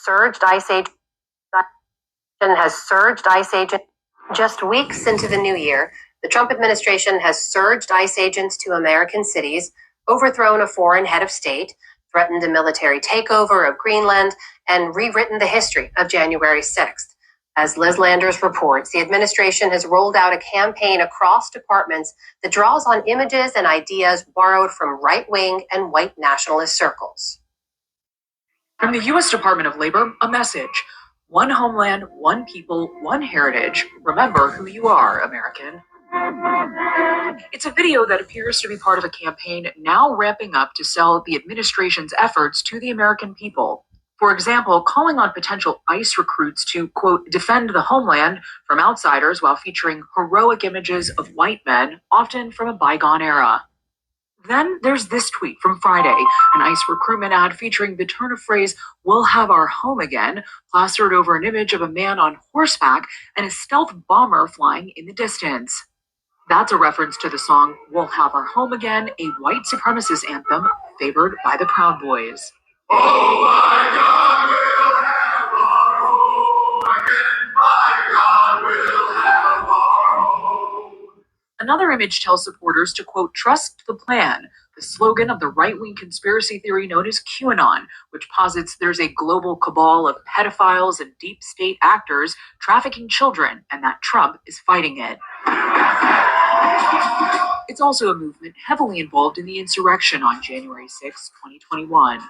surged ICE agents. Just weeks into the new year, the Trump administration has surged ICE agents to American cities, overthrown a foreign head of state, threatened a military takeover of Greenland, and rewritten the history of January 6th. As Liz Landers reports, the administration has rolled out a campaign across departments that draws on images and ideas borrowed from right-wing and white nationalist circles. From the U.S. Department of Labor, a message. One homeland, one people, one heritage. Remember who you are, American. It's a video that appears to be part of a campaign now ramping up to sell the administration's efforts to the American people. For example, calling on potential ICE recruits to, quote, defend the homeland from outsiders while featuring heroic images of white men, often from a bygone era. Then there's this tweet from Friday, an ICE recruitment ad featuring the turn of phrase, "We'll have our home again," plastered over an image of a man on horseback and a stealth bomber flying in the distance. That's a reference to the song "We'll Have Our Home Again," a white supremacist anthem favored by the Proud Boys. Oh my God, we'll have our home again. My God, we'll have our home. Another image tells supporters to, quote, trust the plan, the slogan of the right-wing conspiracy theory known as QAnon, which posits there's a global cabal of pedophiles and deep state actors trafficking children, and that Trump is fighting it. It's also a movement heavily involved in the insurrection on January 6, 2021.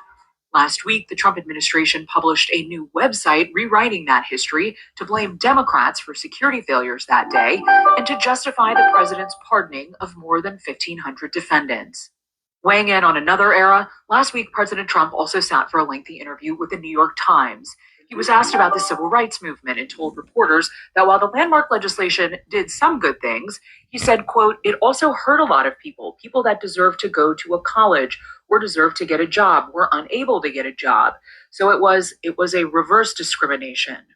Last week, the Trump administration published a new website rewriting that history to blame Democrats for security failures that day and to justify the president's pardoning of more than 1,500 defendants. Weighing in on another era, last week President Trump also sat for a lengthy interview with the New York Times. He was asked about the civil rights movement and told reporters that while the landmark legislation did some good things, he said, quote, it also hurt a lot of people that deserve to go to a college or deserve to get a job, were unable to get a job. So it was a reverse discrimination.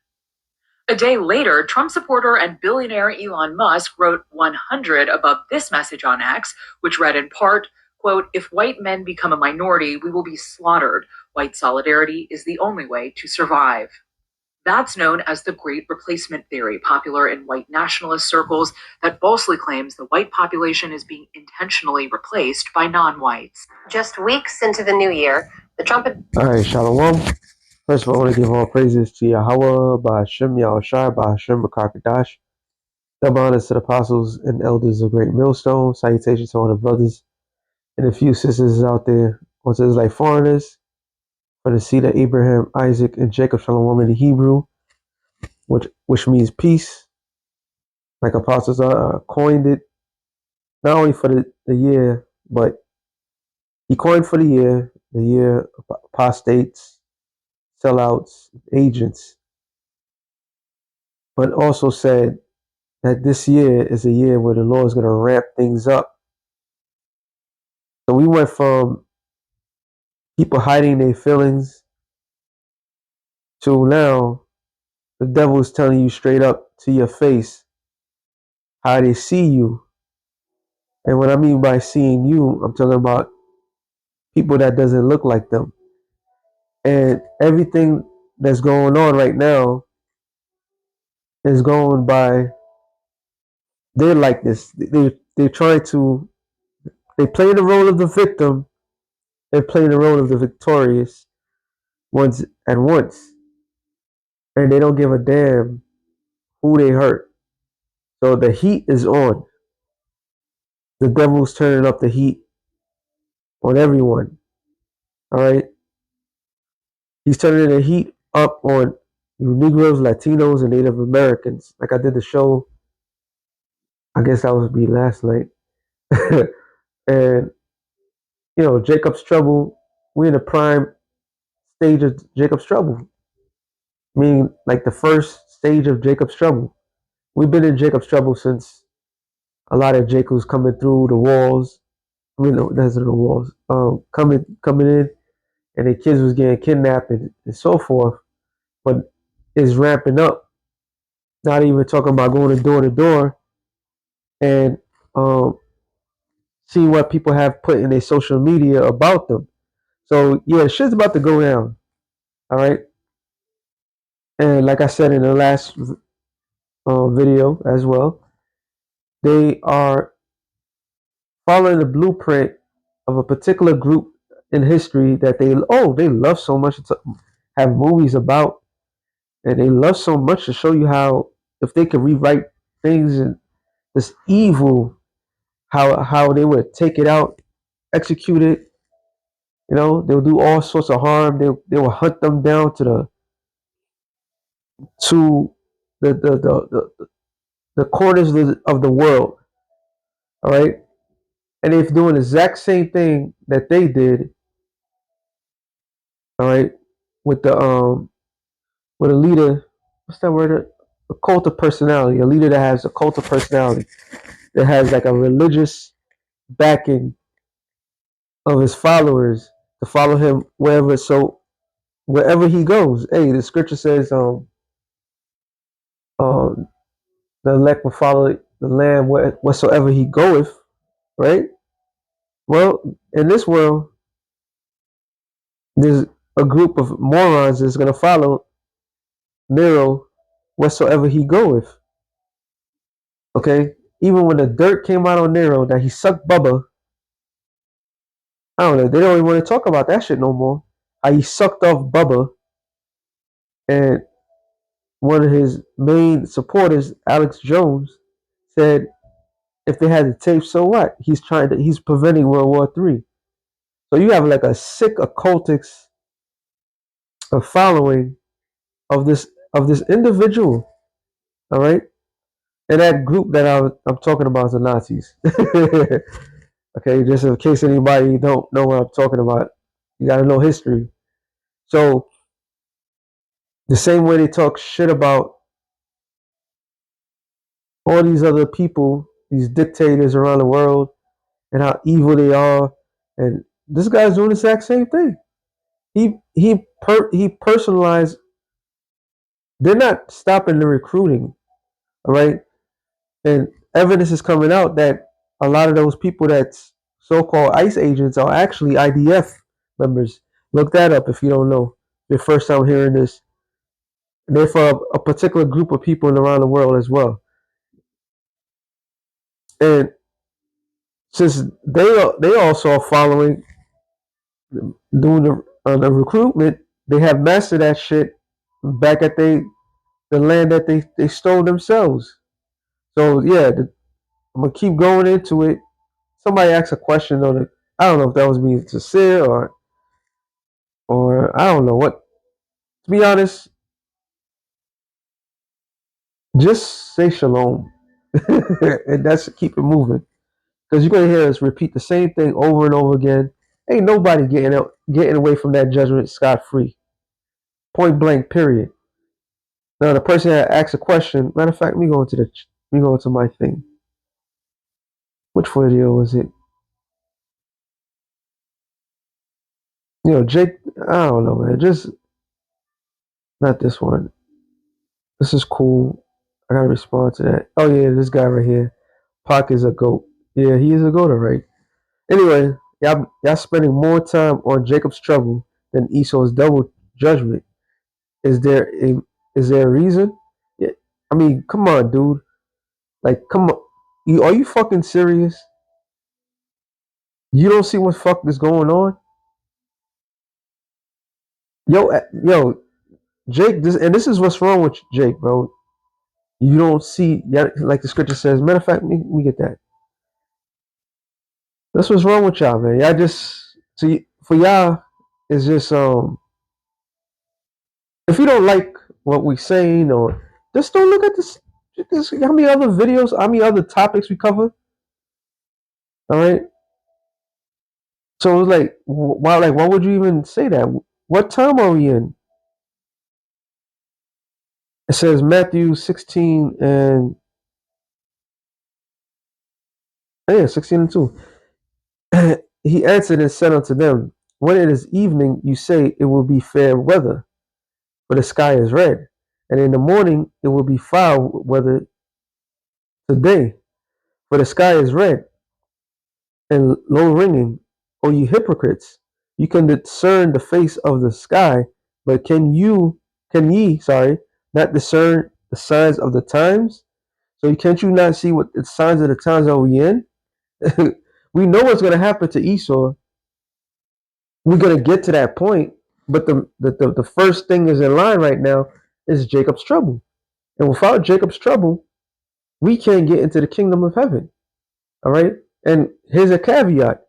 A day later, Trump supporter and billionaire Elon Musk wrote 100 above this message on X, which read in part, quote, if white men become a minority, we will be slaughtered. White solidarity is the only way to survive. That's known as the Great Replacement Theory, popular in white nationalist circles that falsely claims the white population is being intentionally replaced by non-whites. Just weeks into the new year, the Trump... All right, Shalom. First of all, I want to give all praises to Yahweh, Ba'ashem, Yahushua, Ba'ashem, B'Kakadash. Double honors to the apostles and elders of Great Millstone. Salutations to all the brothers and a few sisters out there. Also, like foreigners, for the seed of Abraham, Isaac, and Jacob, Shalom in the Hebrew, which means peace. Like apostles coined it, not only for the year, but he coined for the year apostates, sellouts, agents, but also said that this year is a year where the Lord is going to ramp things up. So we went from people hiding their feelings to now the devil is telling you straight up to your face how they see you. And what I mean by seeing you, I'm talking about people that doesn't look like them. And everything that's going on right now is going by their likeness. They're trying to, they play the role of the victim and play the role of the victorious ones at once. And they don't give a damn who they hurt. So the heat is on. The devil's turning up the heat on everyone. All right? He's turning the heat up on you Negroes, Latinos, and Native Americans. Like I did the show, I guess that would be last night. And, you know, Jacob's Trouble, we're in the prime stage of Jacob's Trouble. Meaning, like the first stage of Jacob's Trouble. We've been in Jacob's Trouble since a lot of Jacobs coming through the walls. I mean, that's the walls. Coming in, and the kids was getting kidnapped and so forth. But it's ramping up. Not even talking about going door to door and seeing what people have put in their social media about them. So yeah, shit's about to go down. All right. And like I said in the last video as well, they are following the blueprint of a particular group in history that they love so much to have movies about, and they love so much to show you how if they could rewrite things and this evil, how they would take it out, execute it. You know, they'll do all sorts of harm. They will hunt them down to the corners of the world. All right, and they're doing the exact same thing that they did. All right, with the with a leader. What's that word? A cult of personality. A leader that has a cult of personality, that has like a religious backing of his followers to follow him wherever. So wherever he goes, hey, the scripture says, um, the elect will follow the Lamb whatsoever he goeth. Right. Well, in this world, there's a group of morons that's gonna follow Nero whatsoever he goeth. Okay. Even when the dirt came out on Nero that he sucked Bubba, I don't know. They don't even want to talk about that shit no more. How he sucked off Bubba, and one of his main supporters, Alex Jones, said if they had the tape, so what? He's preventing World War III. So you have like a sick occultic following of this individual, all right? And that group that I'm talking about is the Nazis. Okay, just in case anybody don't know what I'm talking about, you got to know history. So the same way they talk shit about all these other people, these dictators around the world, and how evil they are, and this guy's doing the exact same thing. He personalized. They're not stopping the recruiting, all right? And evidence is coming out that a lot of those people that's so-called ICE agents are actually IDF members. Look that up if you don't know. Your first time hearing this. They're for a particular group of people around the world as well. And since they also are following, doing the recruitment, they have mastered that shit back at the land that they stole themselves. So yeah, I'm gonna keep going into it. Somebody asked a question on it. I don't know if that was being sincere or I don't know what. To be honest, just say shalom, and that's keep it moving. Because you're gonna hear us repeat the same thing over and over again. Ain't nobody getting away from that judgment scot free. Point blank. Period. Now the person that asked a question. Matter of fact, me go to my thing. Which video was it? Jake. I don't know, man. Just not this one. This is cool. I gotta respond to that. Oh yeah, this guy right here. Pac is a goat. Yeah, he is a goat, right? Anyway, y'all spending more time on Jacob's trouble than Esau's double judgment. Is there a is there a reason? Yeah, I mean, come on, dude. Like, come on. Are you fucking serious? You don't see what fuck is going on? Yo, Jake. This is what's wrong with Jake, bro. You don't see, yeah, like the scripture says. Matter of fact, let me get that. That's what's wrong with y'all, man. Y'all just see for y'all it's just if you don't like what we saying or just don't look at this how many other videos, how many other topics we cover. All right. So it's why would you even say that? What time are we in? It says Matthew 16 and yeah, 16 and 2. He answered and said unto them, when it is evening, you say it will be fair weather, for the sky is red, and in the morning it will be foul weather today, for the sky is red and low ringing. O you hypocrites, you can discern the face of the sky, but can you not discern the signs of the times? So can't you not see what the signs of the times are we in? We know what's going to happen to Esau. We're going to get to that point, but the first thing is in line right now is Jacob's trouble. And without Jacob's trouble, we can't get into the kingdom of heaven. All right? And here's a caveat.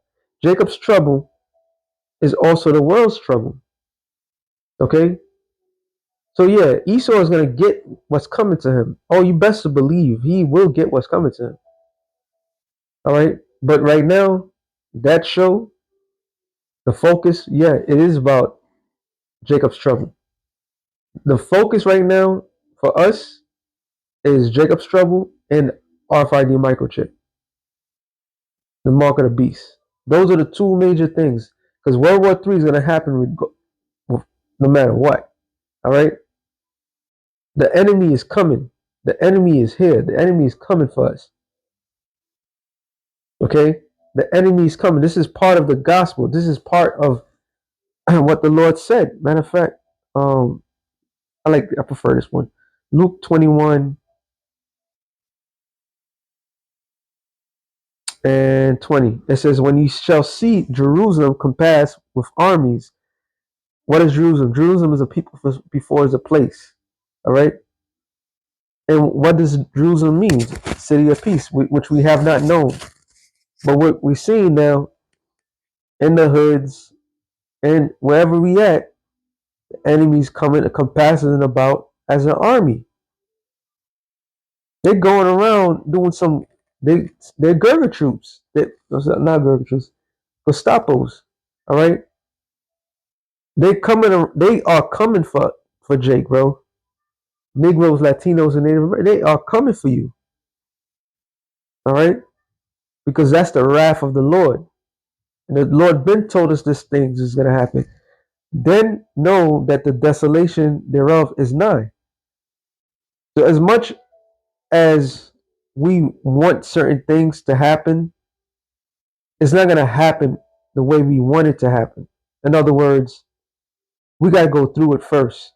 Jacob's trouble is also the world's trouble. Okay? So yeah, Esau is going to get what's coming to him. Oh, you best to believe he will get what's coming to him. All right? But right now, that show, the focus, yeah, it is about Jacob's trouble. The focus right now for us is Jacob's trouble and RFID microchip, the mark of the beast. Those are the two major things. Because World War III is going to happen no matter what. All right? The enemy is coming. The enemy is here. The enemy is coming for us. Okay? The enemy is coming. This is part of the gospel. This is part of what the Lord said. Matter of fact, I prefer this one. Luke 21 and 20. It says, when you shall see Jerusalem compassed with armies. What is Jerusalem? Jerusalem is a people before is a place. All right? And what does Jerusalem mean? City of peace, which we have not known. But what we're seeing now in the hoods and wherever we at, the enemy's coming, compassing about as an army. They're going around doing they're Gurkha troops. Not Gurkha troops, Gestapos. All right? They are coming for Jake, bro. Negroes, Latinos, and Native Americans, they are coming for you. All right? Because that's the wrath of the Lord. And the Lord been told us this thing is going to happen. Then know that the desolation thereof is nigh. So as much as we want certain things to happen, it's not going to happen the way we want it to happen. In other words, we got to go through it first.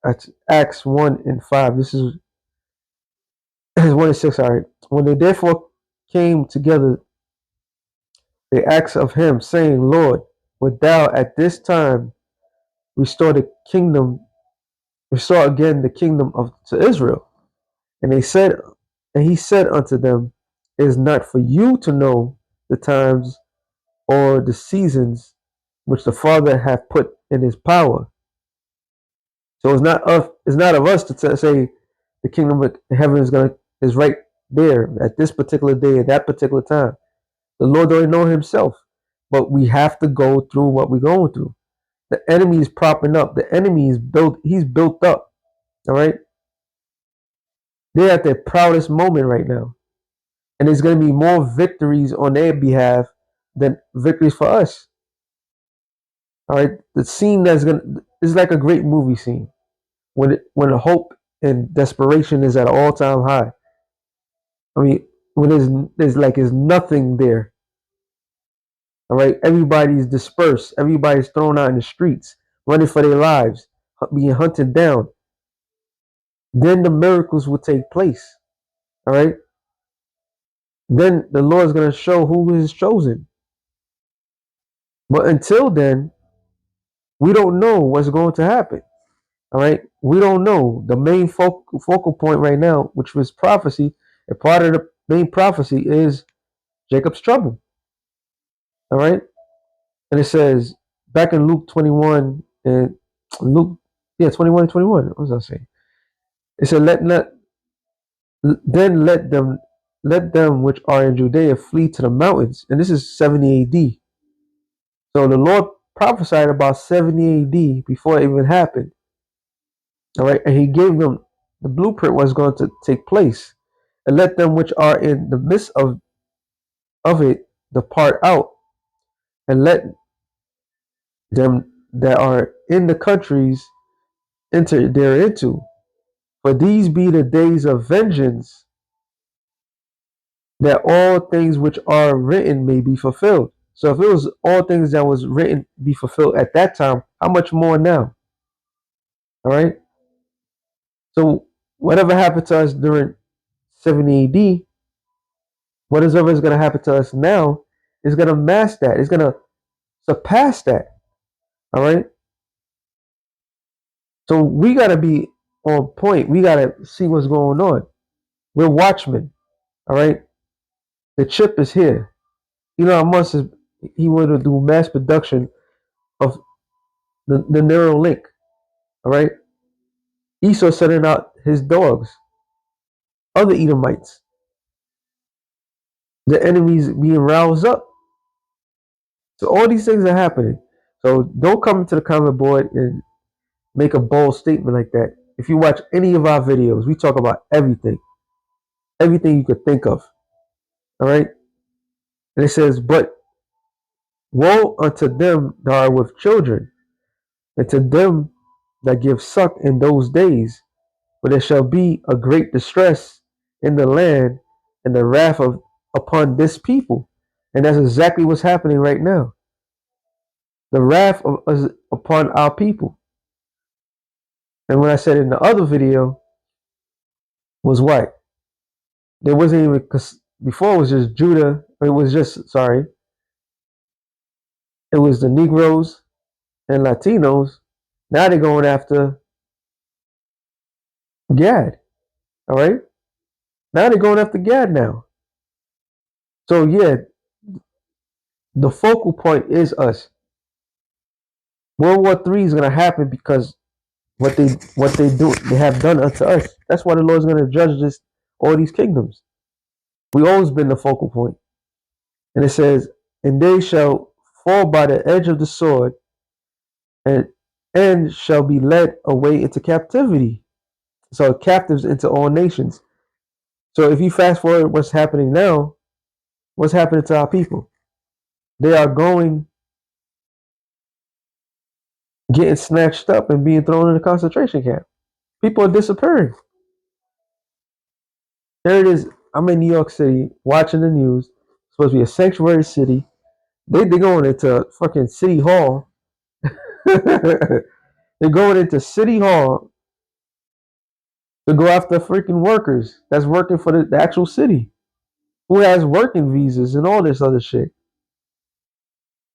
That's Acts 1 and 5. This is 1 and 6. All right. When they therefore came together, they asked of him, saying, Lord, wilt thou at this time restore again the kingdom to Israel? And he said unto them, it is not for you to know the times or the seasons which the Father hath put in his power. So it's not of us to say the kingdom of heaven is right there at this particular day at that particular time. The Lord already know himself, but we have to go through what we're going through. The enemy is propping up. The enemy is built. He's built up. All right. They're at their proudest moment right now, and there's going to be more victories on their behalf than victories for us. All right. The scene is like a great movie scene when hope and desperation is at an all-time high. I mean, when there's nothing there. All right, everybody's dispersed. Everybody's thrown out in the streets, running for their lives, being hunted down. Then the miracles will take place. All right. Then the Lord's going to show who is chosen. But until then, we don't know what's going to happen. All right. We don't know. The main focal point right now, which was prophecy, and part of the main prophecy is Jacob's trouble. All right. And it says back in Luke 21 and 21 and 21. What was I saying? It said, let them which are in Judea flee to the mountains. And this is 70 AD. So the Lord prophesied about 70 AD before it even happened. All right. And he gave them the blueprint was going to take place. And let them which are in the midst of it depart out. And let them that are in the countries enter thereinto. For these be the days of vengeance, that all things which are written may be fulfilled. So if it was all things that was written be fulfilled at that time, how much more now? All right. So whatever happened to us during 70 AD, whatever is going to happen to us now is going to mask that. It's going to surpass that. All right. So we got to be on point. We got to see what's going on. We're watchmen. All right. The chip is here. Elon Musk is, he want to do mass production of the neural link. All right. Esau sending out his dogs, other Edomites. The enemies being roused up. So all these things are happening. So don't come into the comment board and make a bold statement like that. If you watch any of our videos, we talk about everything. Everything you could think of. All right. And it says, but woe unto them that are with children, and to them that give suck in those days, for there shall be a great distress in the land, and the wrath of upon this people. And that's exactly what's happening right now. The wrath of us upon our people. And what I said in the other video was what? There wasn't even, because before it was just Judah. It was just, sorry, it was the Negroes and Latinos. Now they're going after Gad. All right. Now they're going after Gad now. So yeah, the focal point is us. World War III is gonna happen because they have done unto us. That's why the Lord's gonna judge this all these kingdoms. We always been the focal point. And it says, and they shall fall by the edge of the sword, and shall be led away into captivity. So captives into all nations. So if you fast forward what's happening now, what's happening to our people? They are getting snatched up and being thrown in a concentration camp. People are disappearing. There it is. I'm in New York City watching the news. It's supposed to be a sanctuary city. They going into fucking City Hall. They're going into City Hall to go after freaking workers that's working for the actual city, who has working visas and all this other shit.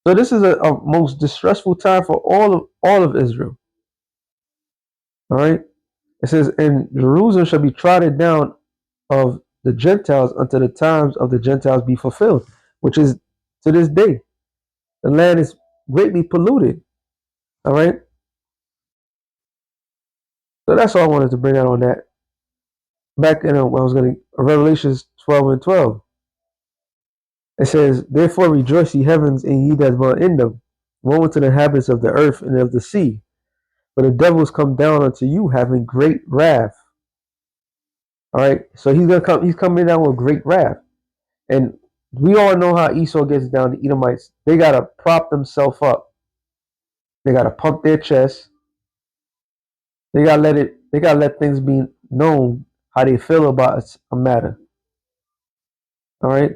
So this is a most distressful time for all of Israel. All right. It says, and Jerusalem shall be trodden down of the Gentiles until the times of the Gentiles be fulfilled, which is to this day. The land is greatly polluted. All right. So that's all I wanted to bring out on that. Back in when I was going to Revelations 12 and 12. It says, therefore rejoice ye heavens and ye that dwell in them. Woe unto the inhabitants of the earth and of the sea. For the devil is come down unto you having great wrath. All right. So he's coming down with great wrath. And we all know how Esau gets down, the Edomites. They gotta prop themselves up. They gotta pump their chest. They gotta let things be known how they feel about a matter. All right.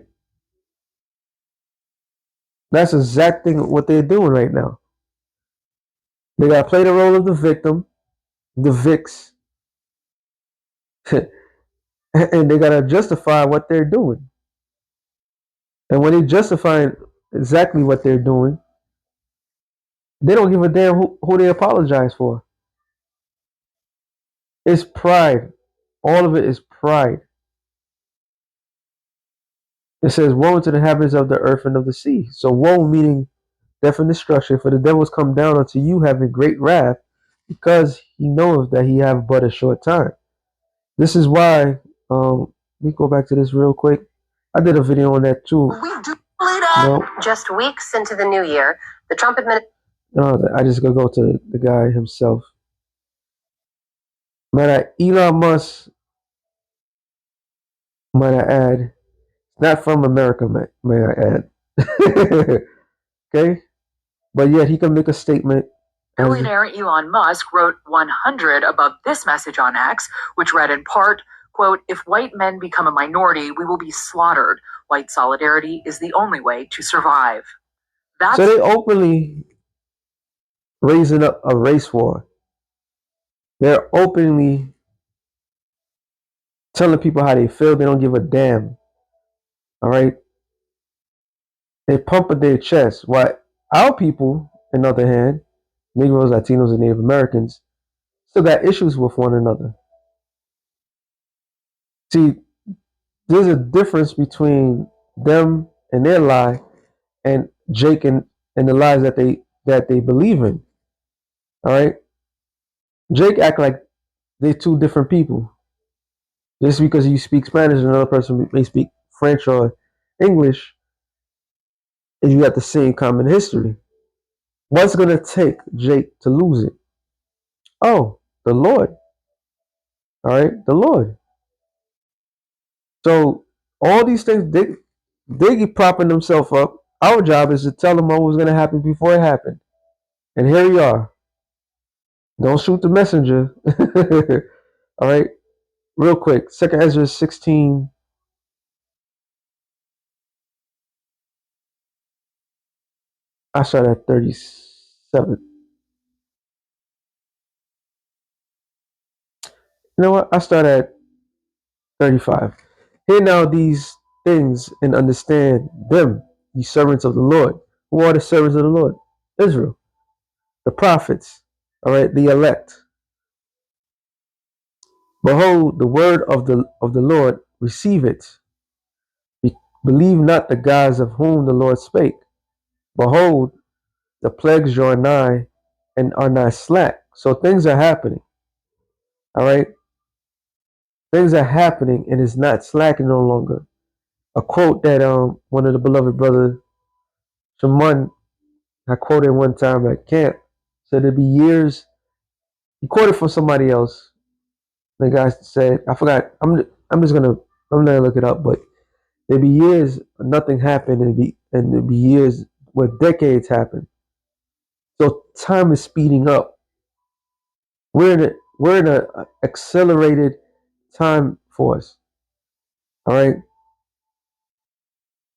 That's exactly what they're doing right now. They gotta play the role of the victim, the VIX, and they gotta justify what they're doing. And when they justify exactly what they're doing, they don't give a damn who they apologize for. It's pride. All of it is pride. It says, woe unto the inhabitants of the earth and of the sea. So woe meaning death and destruction, for the devil has come down unto you having great wrath, because he knoweth that he have but a short time. This is why, let me go back to this real quick. I did a video on that too. No. Just weeks into the new year, the Trump administration. No, I just gonna go to the guy himself. Man, Elon Musk, might I add, not from America, may I add. Okay? But yet he can make a statement. Billionaire Elon Musk wrote 100 above this message on X, which read in part, quote, if white men become a minority, we will be slaughtered. White solidarity is the only way to survive. So they openly raising up a race war. They're openly telling people how they feel. They don't give a damn. All right. They pump at their chest. While our people, on the other hand, Negroes, Latinos, and Native Americans, still got issues with one another. See, there's a difference between them and their lie and Jake and the lies that they believe in. All right. Jake act like they're two different people. Just because you speak Spanish and another person may speak French or English, and you got the same common history. What's gonna take Jake to lose it? Oh, the Lord. All right, the Lord. So all these things they keep propping themselves up. Our job is to tell them what was gonna happen before it happened. And here we are. Don't shoot the messenger. All right, real quick. Second Ezra 16. I start at 37. You know what? I start at 35. Hear now these things and understand them, ye servants of the Lord. Who are the servants of the Lord? Israel, the prophets, all right, the elect. Behold, the word of the Lord, receive it. Believe not the gods of whom the Lord spake. Behold, the plagues draw nigh and are not slack. So things are happening. All right. Things are happening and it's not slacking no longer. A quote that one of the beloved brother Shaman I quoted one time at camp said it'd be years. He quoted from somebody else. The guy said, I forgot. I'm gonna look it up, but there'd be years nothing happened, and there'd be years where decades happen. So time is speeding up. We're in a accelerated time force. All right,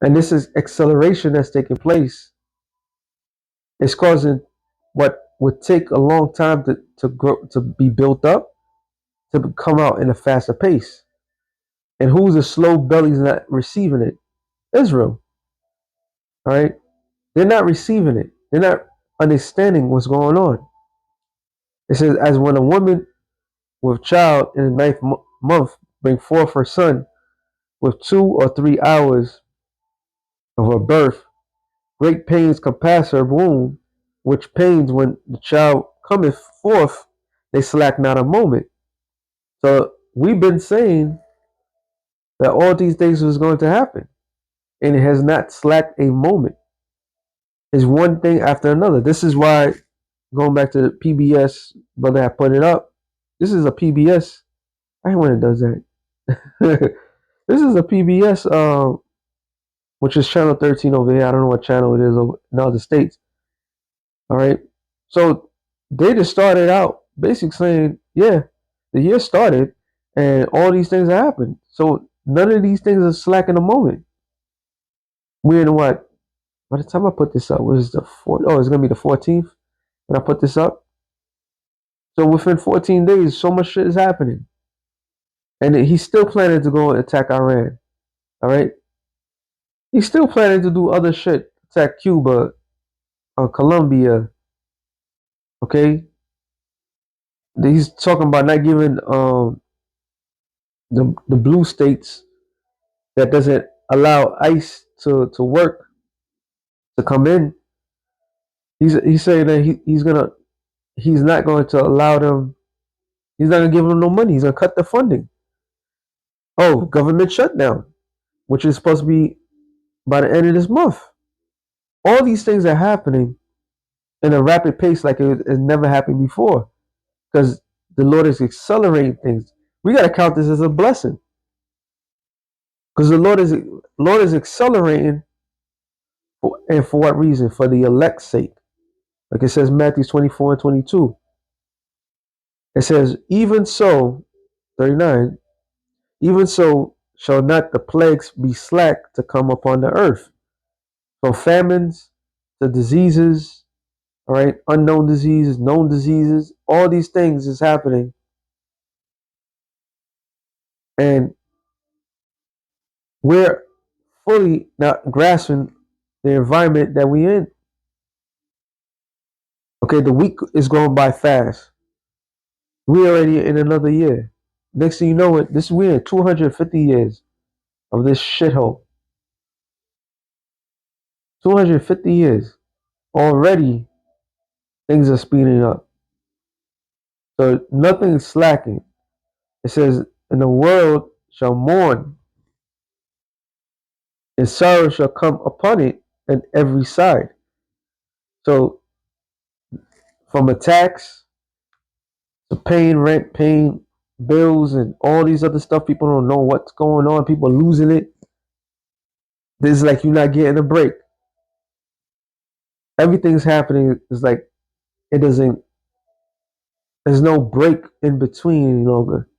and this is acceleration that's taking place. It's causing what would take a long time to grow to be built up to come out in a faster pace. And who's the slow bellies not receiving it? Israel. All right, they're not receiving it. They're not understanding what's going on. It says, as when a woman with child in the ninth month bring forth her son with 2 or 3 hours of her birth, great pains compass her womb, which pains when the child cometh forth, they slack not a moment. So we've been saying that all these things was going to happen, and it has not slacked a moment. It's one thing after another. This is why, going back to the PBS, brother, I put it up. This is a PBS. I hate when it does that. This is a PBS, which is channel 13 over here. I don't know what channel it is in other states. All right. So they just started out basically saying, yeah, the year started and all these things happened. So none of these things are slack in a moment. We're in what? By the time I put this up, what is the 4th? Oh, it's going to be the 14th when I put this up. So within 14 days, so much shit is happening. And he's still planning to go and attack Iran. All right. He's still planning to do other shit, attack Cuba, Colombia. Okay. He's talking about not giving the blue states that doesn't allow ICE to work to come in. He's saying that he's not going to allow them. He's not going to give them no money. He's going to cut the funding. Oh, government shutdown, which is supposed to be by the end of this month. All these things are happening in a rapid pace like it has never happened before, because the Lord is accelerating things. We got to count this as a blessing, because the Lord is accelerating, and for what reason? For the elect's sake. Like it says Matthew 24 and 22. It says, even so, 39, even so shall not the plagues be slack to come upon the earth, from famines to diseases, all right, unknown diseases, known diseases, all these things is happening And we're fully not grasping the environment that we in. Okay, the week is going by fast. We're already in another year. Next thing you know, we're in 250 years of this shithole. 250 years. Already things are speeding up. So nothing is slacking. It says, and the world shall mourn, and sorrow shall come upon it on every side. So from attacks to paying rent, paying bills, and all these other stuff, people don't know what's going on. People losing it. This is like you're not getting a break. Everything's happening. It's like it doesn't. There's no break in between any longer.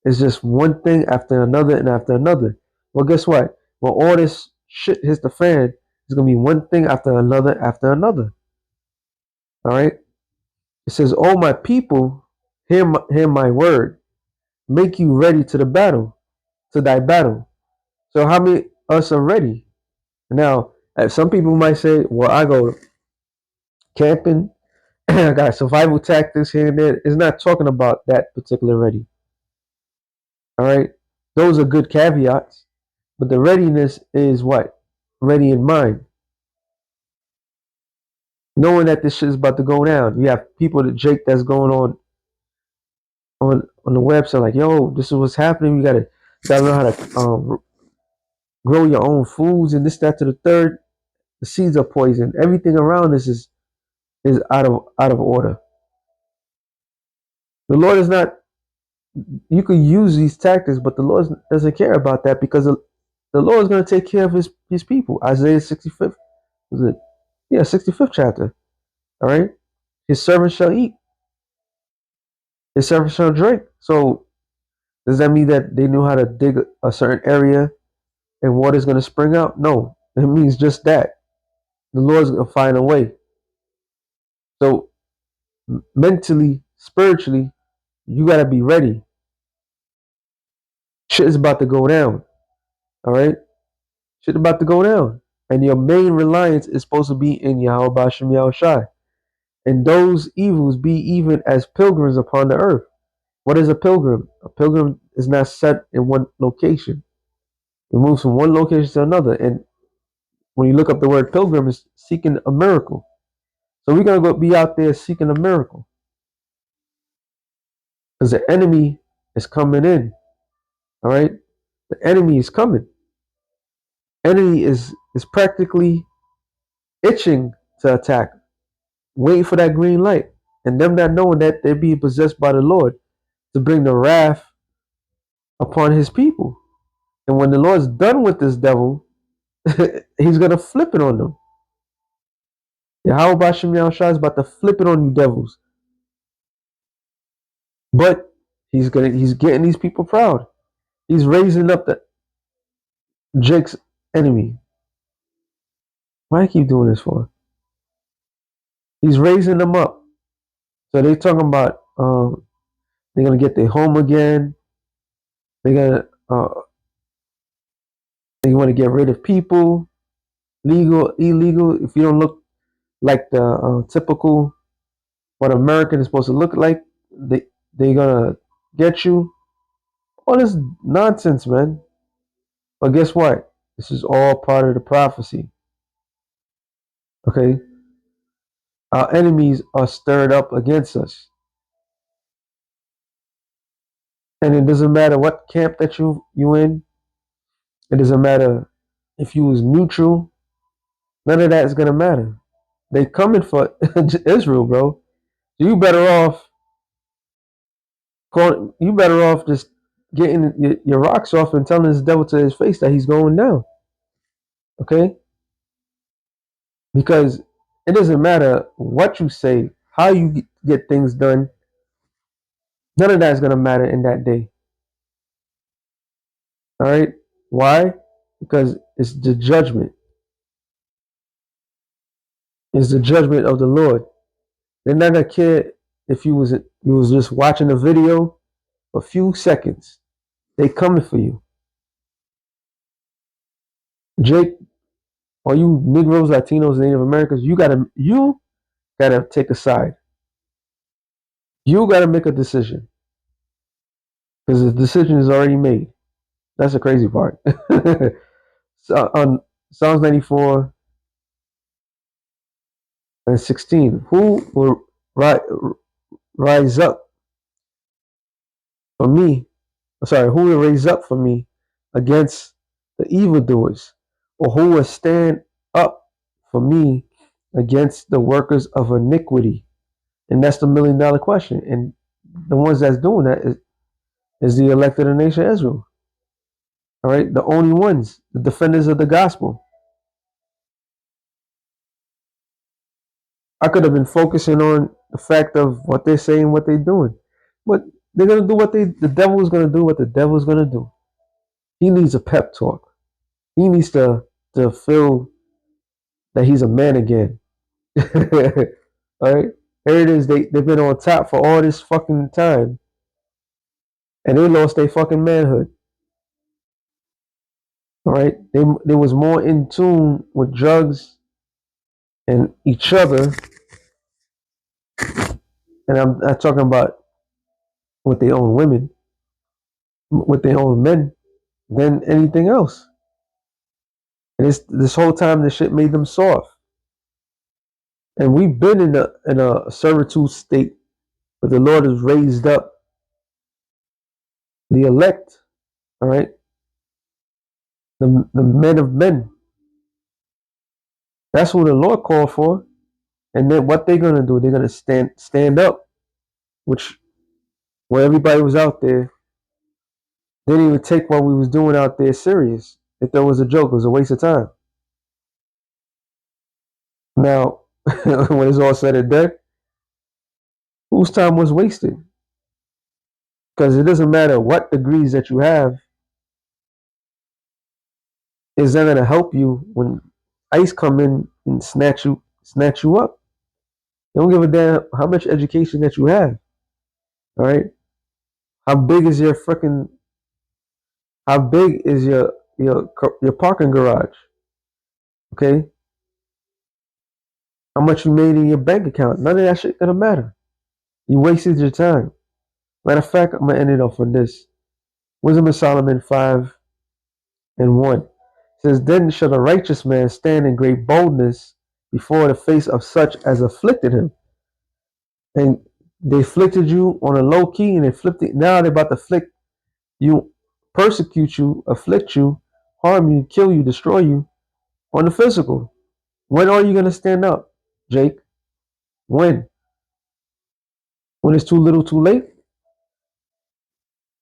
It's just one thing after another and after another. Well, guess what? When all this shit hits the fan, it's gonna be one thing after another after another. All right. It says, "Oh my people, hear my word. Make you ready to the battle, to thy battle." So how many us are ready? Now, some people might say, "Well, I go camping. I got survival tactics here and there." It's not talking about that particular ready. All right. Those are good caveats. But the readiness is what? Ready in mind. Knowing that this shit is about to go down. You have people that Jake that's going on the website like, yo, this is what's happening. You gotta learn how to grow your own foods and this, that to the third. The seeds are poison. Everything around us is out of order. The Lord is not. You could use these tactics, but the Lord doesn't care about that because the Lord is going to take care of his people. Isaiah 65th, was it? Yeah, 65th chapter. All right. His servants shall eat. His servants shall drink. So does that mean that they knew how to dig a certain area and water is going to spring out? No, it means just that. The Lord's going to find a way. So mentally, spiritually, you got to be ready. Shit is about to go down. All right. Shit about to go down. And your main reliance is supposed to be in Yahweh Bashem Yahushai. And those evils be even as pilgrims upon the earth. What is a pilgrim? A pilgrim is not set in one location. It moves from one location to another. And when you look up the word pilgrim, it's seeking a miracle. So we're going to go be out there seeking a miracle. Because the enemy is coming in. All right? The enemy is coming. Enemy is practically itching to attack, waiting for that green light. And them not knowing that they're being possessed by the Lord to bring the wrath upon his people. And when the Lord's done with this devil, he's going to flip it on them. Yahweh Bashem Yahushua is about to flip it on you devils. But he's getting these people proud. He's raising up the Jake's enemy. Why do I keep doing this for? He's raising them up. So they're talking about they're gonna get their home again. They're gonna they want to get rid of people, legal, illegal. If you don't look like the typical what American is supposed to look like, they're gonna get you. All this nonsense, man. But guess what? This is all part of the prophecy. Okay, our enemies are stirred up against us, and it doesn't matter what camp that you in. It doesn't matter if you was neutral. None of that is gonna matter. They coming for Israel, bro. So you better off just getting your rocks off and telling this devil to his face that he's going down. Okay? Because it doesn't matter what you say, how you get things done. None of that is gonna matter in that day. All right? Why? Because it's the judgment. It's the judgment of the Lord. They're not gonna care if you was just watching a video for a few seconds. They coming for you. Jake, all you Negroes, Latinos, Native Americans, you gotta take a side. You gotta make a decision. Because the decision is already made. That's the crazy part. So on Psalms 94 and 16, who will rise up for me? Sorry, who will raise up for me against the evildoers? Or who will stand up for me against the workers of iniquity? And that's the $1 million question. And the ones that's doing that is the elected of the nation of Israel. All right, the only ones, the defenders of the gospel. I could have been focusing on the fact of what they're saying, what they're doing, but they're gonna do the devil is gonna do what the devil is gonna do. He needs a pep talk. He needs to feel that he's a man again. All right, here it is. They've been on top for all this fucking time, and they lost their fucking manhood. All right, they was more in tune with drugs and each other, and I'm not talking about with their own women, with their own men, than anything else. And this whole time, this shit made them soft. And we've been in a servitude state, but the Lord has raised up the elect. All right, the men of men. That's who the Lord called for. And then what they're gonna do? They're gonna stand up, which where everybody was out there, they didn't even take what we was doing out there serious. They thought it was a joke. It was a waste of time. Now, when it's all said and done, whose time was wasted? Because it doesn't matter what degrees that you have, is that going to help you when ICE come in and snatch you up? They don't give a damn how much education that you have. All right, how big is your freaking? How big is your parking garage? Okay, how much you made in your bank account? None of that shit gonna matter. You wasted your time. Matter of fact, I'm gonna end it off on this. Wisdom of Solomon 5:1 says, "Then shall a righteous man stand in great boldness before the face of such as afflicted him." And they afflicted you on a low key, and they flipped it. Now they're about to afflict you, persecute you, afflict you, harm you, kill you, destroy you on the physical. When are you going to stand up, Jake? When? When it's too little, too late?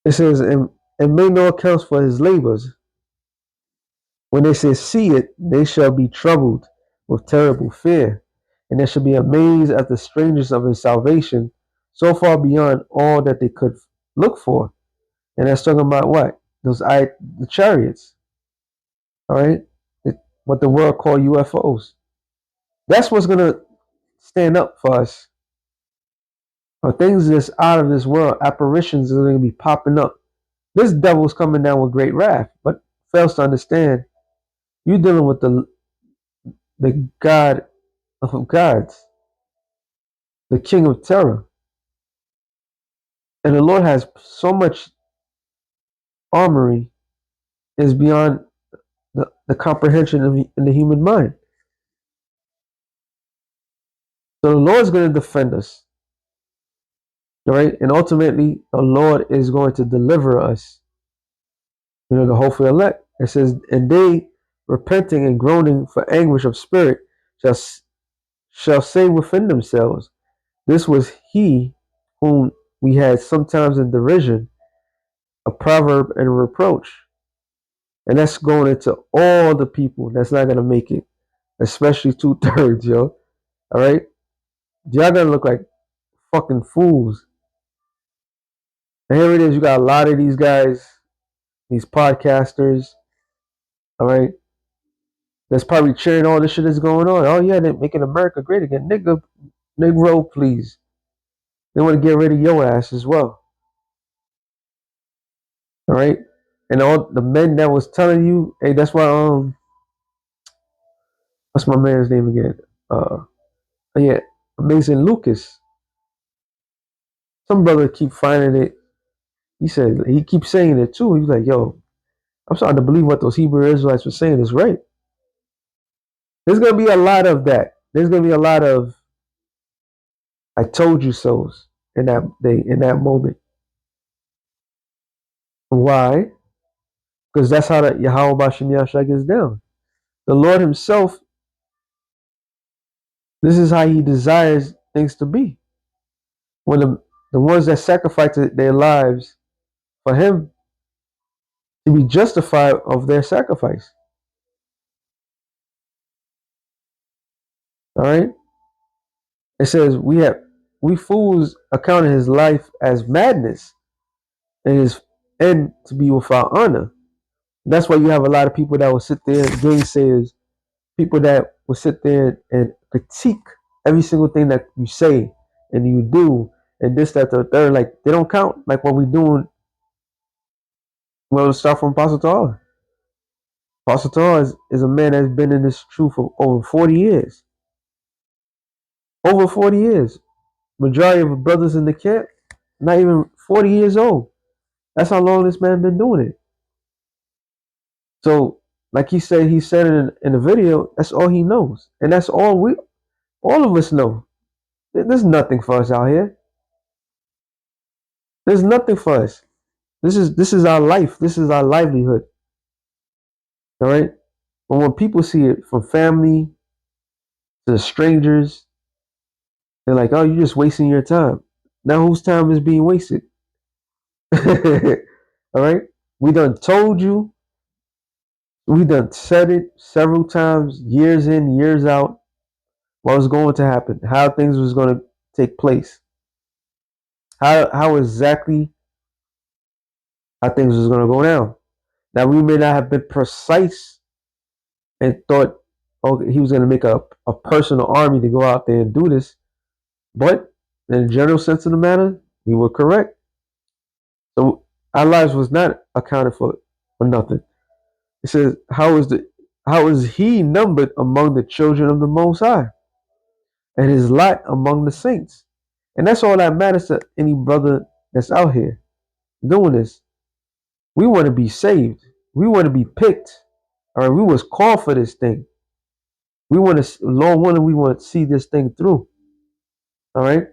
It says, and make no accounts for his labors. When they say, see it, they shall be troubled with terrible fear, and they shall be amazed at the strangeness of his salvation, so far beyond all that they could look for. And that's talking about what? The chariots, all right? What the world call UFOs. That's what's gonna stand up for us. Or things that's out of this world, apparitions are gonna be popping up. This devil's coming down with great wrath, but fails to understand you're dealing with the God of gods, the King of terror. And the Lord has so much armory is beyond the comprehension in the human mind. So the Lord's going to defend us. All right. And ultimately, the Lord is going to deliver us. You know, the hopeful elect. It says, and they repenting and groaning for anguish of spirit shall say within themselves, this was he whom we had sometimes in derision, a proverb and a reproach. And that's going into all the people that's not going to make it, especially 2/3, yo. All right. Y'all going to look like fucking fools. And here it is. You got a lot of these guys, these podcasters, all right, that's probably cheering all this shit that's going on. Oh, yeah, they're making America great again. Negro, please. They want to get rid of your ass as well. All right, and all the men that was telling you, hey, that's why what's my man's name again? Yeah, Amazing Lucas. Some brother keep finding it. He said he keeps saying it too. He's like, yo, I'm starting to believe what those Hebrew Israelites were saying is right. There's gonna be a lot of that. There's gonna be a lot of I told you so's in that day, in that moment. Why? Because that's how the Yahweh Bashem Yahshua gets down. The Lord Himself, this is how He desires things to be. When the ones that sacrifice their lives for Him to be justified of their sacrifice. All right. It says we fools accounted His life as madness and His end to be without honor. That's why you have a lot of people that will sit there, gainsayers, people that will sit there and critique every single thing that you say and you do, and this, that, the third. Like they don't count like what we're doing. Well, let's start from Apostle Tar. Apostle Tar is a man that's been in this truth for over 40 years. Over 40 years. Majority of the brothers in the camp, not even 40 years old. That's how long this man been doing it. So, like he said in the video, that's all he knows. And that's all of us know. There's nothing for us out here. There's nothing for us. This is our life. This is our livelihood. All right. But when people see it from family to strangers, they're like, "Oh, you're just wasting your time." Now, whose time is being wasted? All right. We done told you. We done said it several times, years in, years out. What was going to happen? How things was going to take place? How exactly how things was going to go down? Now we may not have been precise and thought, okay, he was going to make a personal army to go out there and do this. But in the general sense of the matter, we were correct. So our lives was not accounted for nothing. It says, how is he numbered among the children of the Most High, and his lot among the saints? And that's all that matters to any brother that's out here doing this. We want to be saved. We want to be picked. All right, we was called for this thing. We want to, Lord willing, we want to see this thing through. All right.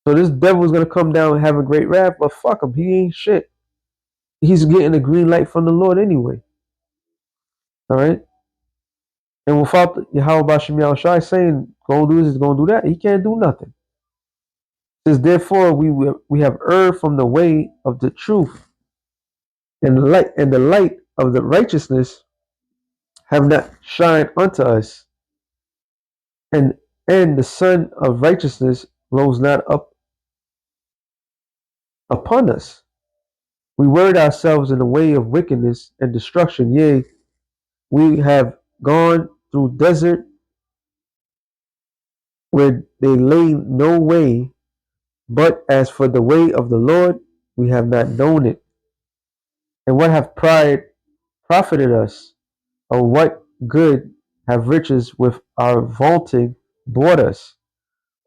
So this devil's gonna come down and have a great wrath, but fuck him, he ain't shit. He's getting a green light from the Lord anyway. All right. And without Yahweh Bashem Yahushai saying, "Go do this, go do that," he can't do nothing. It says, therefore, we have erred from the way of the truth, and the light of the righteousness have not shined unto us, and the sun of righteousness rose not up upon us. We worried ourselves in the way of wickedness and destruction. Yea, we have gone through desert where they lay no way, but as for the way of the Lord, we have not known it. And what have pride profited us? Or what good have riches with our vaunting brought us?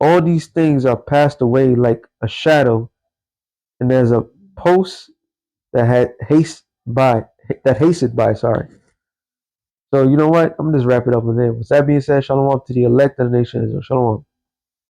All these things are passed away like a shadow, and there's a post that hasted by. Sorry. So you know what? I'm gonna just wrap it up with that. With that being said, shalom to the elect of the nation Israel. Shalom.